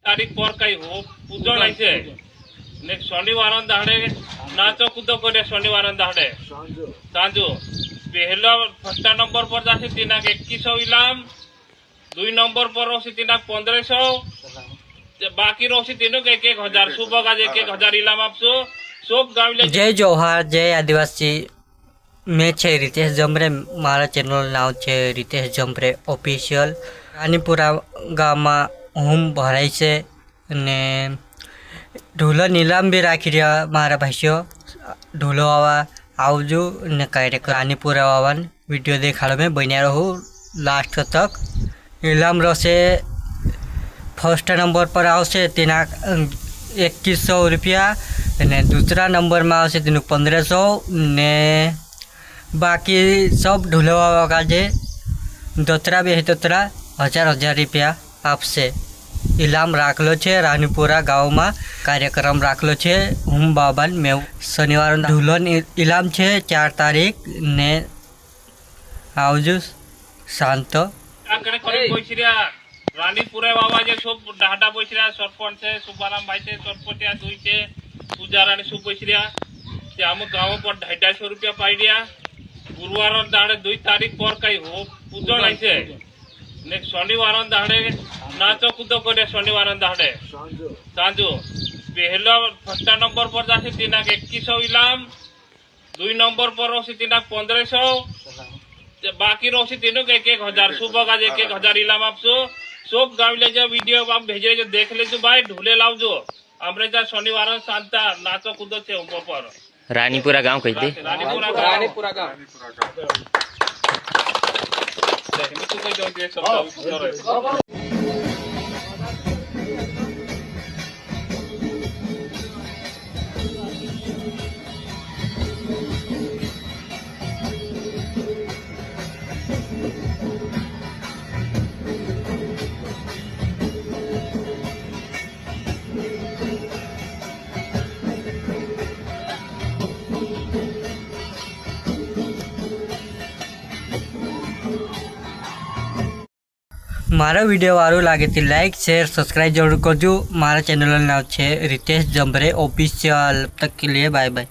तारीख पर काही हो पूजन आयसे ने शनिवार दाड़े नाचो कूदो करे शनिवार दाड़े सांजो पहला फर्स्ट नंबर पर जासे तिनाक 2100 इनाम 2 नंबर पर रोसी तिनाक 1500 बाकी रोसी तिनुक 1000 सुबह आज 1000 इनाम आपसो सब गावले। जय जोहार जय आदिवासी मैं छे रितेश जमरे मारा चैनल नाम छे रितेश जमरे ऑफिशियल रानीपुरा गाम में होम भराई से ने ढोलो नीलाम भी राखी रहा मारा भाईओ ढोलो आवा आवजो ने कार्यक्रम रानीपुरा आवान वीडियो देखाड़ो में बनिया रहूँ लास्ट तक। नीलाम रसे फर्स्ट नंबर पर आवशे तेना 2100 रुपया ने दूसरा नंबर में आवशे तेनु 1500 ने बाकी सब ढोलवा का जे दोतरा भी है तोतरा 1000 रुपया आपसे इनाम राखलो छे। रानीपुरा गाँव में कार्यक्रम राखलो छे हुम बाबन में शनिवार ढोलन इनाम छे 4 तारीख ने आवजो शांत रानीपुरा बाबा जे सब डाटा पैसरिया सरपंच से सुबाराम भाई से सरपटिया दुई से पूजा रानी सब पैसरिया ते हम गाँव पर 250 रुपया पाई दिया। गुरुवार दाड़े 2 तारीख पर काही हो पूजन आयसे ने शनिवार दाड़े नाचो कूदो करे शनिवार दाड़े सांजो पहला फर्स्ट नंबर पर जासे तिनाक 2100 इनाम 2 नंबर पर रोसी तिनाक 1500 बाकी रोसी तिनुक 1000 सुबह आज 1000 इनाम आपसो सब गावले जो वीडियो आप भेजे जो देख ले जो भाई ढूले लावजो हमरे जा शनिवार शांता नाचो कूदो छे ऊपर रानीपुरा गांव कहते रानीपुरा गाँव मारा वीडियो वारो लागे तो लाइक शेयर सब्सक्राइब जरूर करजो। मारा चैनल नाम छे रितेश जमरे ऑफिशियल। तक के लिए बाय बाय।